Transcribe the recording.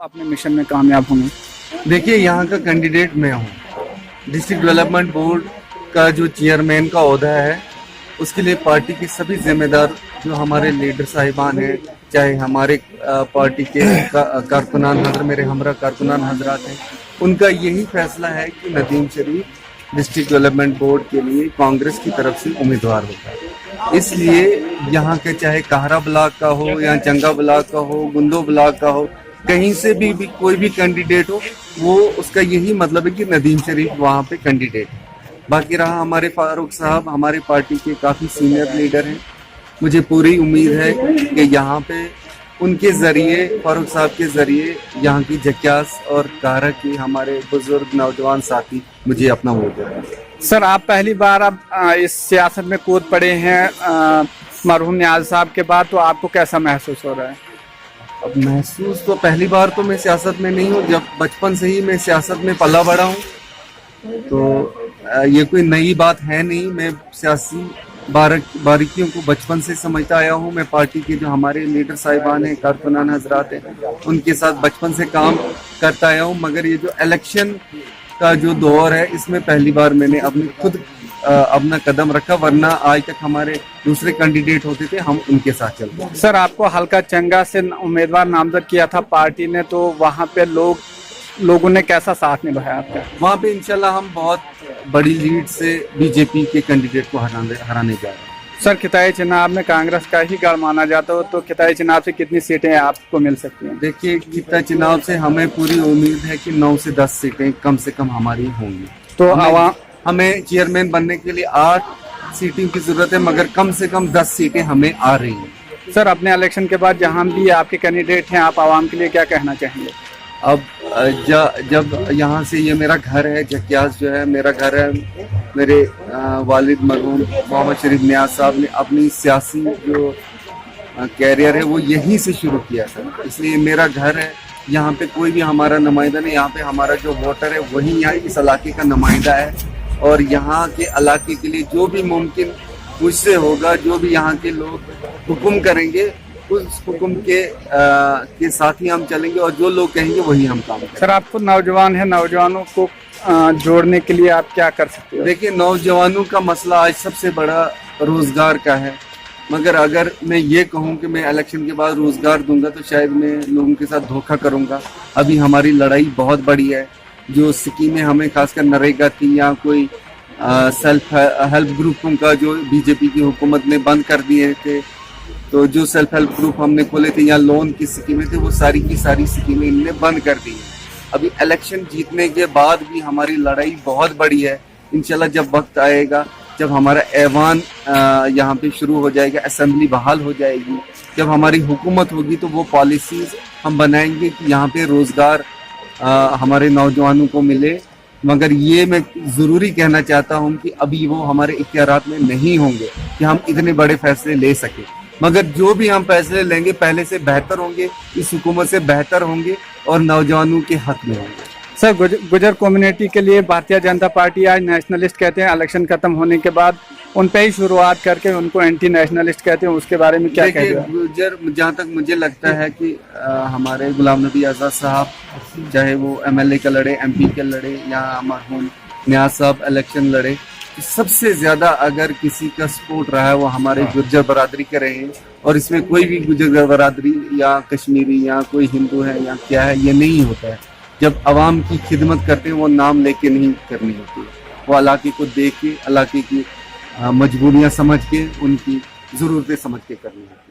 अपने मिशन में कामयाब होंगे? देखिए, यहाँ का कैंडिडेट मैं हूँ। डिस्ट्रिक्ट डेवलपमेंट बोर्ड का जो चेयरमैन का ओहदा है, उसके लिए पार्टी के सभी जिम्मेदार जो हमारे लीडर साहिबान हैं, चाहे हमारे पार्टी के कारकुनान हजरात, मेरे हमरा कारकुनान हजरात हैं, उनका यही फैसला है कि नदीम शरीफ डिस्ट्रिक्ट डेवलपमेंट बोर्ड के लिए कांग्रेस की तरफ से उम्मीदवार होता है। इसलिए यहाँ के चाहे काहरा ब्लॉक का हो या चंगा ब्लॉक का हो, गुंदो ब्लॉक का हो, कहीं से भी कोई भी कैंडिडेट हो, वो उसका यही मतलब है कि नदीम शरीफ वहाँ पे कैंडिडेट है। बाकी रहा हमारे फारूक साहब, हमारे पार्टी के काफ़ी सीनियर लीडर हैं। मुझे पूरी उम्मीद है कि यहाँ पे उनके ज़रिए, फारूक साहब के ज़रिए, यहाँ की जक्यास और काहरा के हमारे बुजुर्ग नौजवान साथी मुझे अपना वोट देंगे। सर, आप पहली बार अब इस सियासत में कूद पड़े हैं मरहूम नियाज साहब के बाद, तो आपको कैसा महसूस हो रहा है? अब महसूस तो पहली बार तो मैं सियासत में नहीं हूँ, जब बचपन से ही मैं सियासत में पला बड़ा हूँ, तो ये कोई नई बात है नहीं। मैं सियासी बारीकियों को बचपन से समझता आया हूँ। मैं पार्टी के जो हमारे लीडर साहिबान हैं, कारकुनान हजरात हैं, उनके साथ बचपन से काम करता आया हूँ। मगर ये जो इलेक्शन का जो दौर है, इसमें पहली बार मैंने अपनी खुद अपना कदम रखा, वरना आज तक हमारे दूसरे कैंडिडेट होते थे, हम उनके साथ चलते हैं। सर, आपको हल्का चंगा से उम्मीदवार नामजद किया था पार्टी ने, तो वहाँ पे लोगों ने कैसा साथ निभाया आपका? वहाँ पे इंशाल्लाह हम बहुत बड़ी लीड से बीजेपी के कैंडिडेट को हराने जा रहे हैं। सर, खिताई चुनाव में कांग्रेस का ही गढ़ माना जाता हो, तो खिताई चुनाव से कितनी सीटें आपको मिल सकती हैं? देखिए, खिताई चुनाव से हमें पूरी उम्मीद है कि 9 से 10 सीटें कम से कम हमारी होंगी। तो हमें चेयरमैन बनने के लिए 8 सीटों की जरूरत है, मगर कम से कम 10 सीटें हमें आ रही हैं। सर, अपने इलेक्शन के बाद जहाँ भी आपके कैंडिडेट हैं, आप आवाम के लिए क्या कहना चाहेंगे? अब जब यहाँ से, ये मेरा घर है, जक्यास जो है मेरा घर है। मेरे वालिद मरहूम मोहम्मद शरीफ नियाज साहब ने अपनी सियासी जो कैरियर है वो यहीं से शुरू किया सर, इसलिए मेरा घर है। यहाँ पे कोई भी हमारा नुमाइंदा नहीं, यहाँ पे हमारा जो वोटर है वही यहाँ इस इलाके का नुमाइंदा है, और यहाँ के इलाके के लिए जो भी मुमकिन मुझसे होगा, जो भी यहाँ के लोग हुक्म करेंगे, उस हुक्म के साथ ही हम चलेंगे, और जो लोग कहेंगे वही हम काम करेंगे। सर, आप खुद नौजवान हैं, नौजवानों को जोड़ने के लिए आप क्या कर सकते हो? देखिए, नौजवानों का मसला आज सबसे बड़ा रोजगार का है, मगर अगर मैं ये कहूँ कि मैं इलेक्शन के बाद रोजगार दूंगा, तो शायद मैं लोगों के साथ धोखा करूंगा। अभी हमारी लड़ाई बहुत बड़ी है। जो स्कीमें हमें खासकर नरेगा थी या कोई सेल्फ हेल्प ग्रुपों का जो बीजेपी की हुकूमत ने बंद कर दिए थे, तो जो सेल्फ हेल्प ग्रुप हमने खोले थे या लोन की स्कीमें थी, वो सारी की सारी स्कीमें इनने बंद कर दी है। अभी इलेक्शन जीतने के बाद भी हमारी लड़ाई बहुत बड़ी है। इंशाल्लाह जब वक्त आएगा, जब हमारा ऐवान यहाँ पे शुरू हो जाएगा, असेंबली बहाल हो जाएगी, जब हमारी हुकूमत होगी, तो वो पॉलिसीज हम बनाएंगे कि यहाँ पे रोजगार हमारे नौजवानों को मिले। मगर ये मैं ज़रूरी कहना चाहता हूँ कि अभी वो हमारे इख्तियारात में नहीं होंगे कि हम इतने बड़े फैसले ले सकें। मगर जो भी हम फैसले लेंगे पहले से बेहतर होंगे, इस हुकूमत से बेहतर होंगे और नौजवानों के हक में होंगे। सर, गुजर कम्युनिटी के लिए भारतीय जनता पार्टी आज नेशनलिस्ट कहते हैं, इलेक्शन खत्म होने के बाद उन पे ही शुरुआत करके उनको एंटी नेशनलिस्ट कहते हैं, उसके बारे में क्या कहते हैं? गुजर, जहाँ तक मुझे लगता है कि हमारे गुलाम नबी आज़ाद साहब, चाहे वो MLA का लड़े, MP के लड़े, या मरहूम नियाज साहब इलेक्शन लड़े, सबसे ज्यादा अगर किसी का सपोर्ट रहा है वो हमारे गुर्जर बरादरी के रहे हैं। और इसमें कोई भी गुर्जर बरादरी या कश्मीरी या कोई हिंदू है या क्या है, ये नहीं होता है। जब आवाम की खिदमत करते हैं, वो नाम लेके नहीं करनी होती, वो इलाके को देख के, इलाके की मजबूरियां समझ के, उनकी ज़रूरतें समझ के करनी होती है।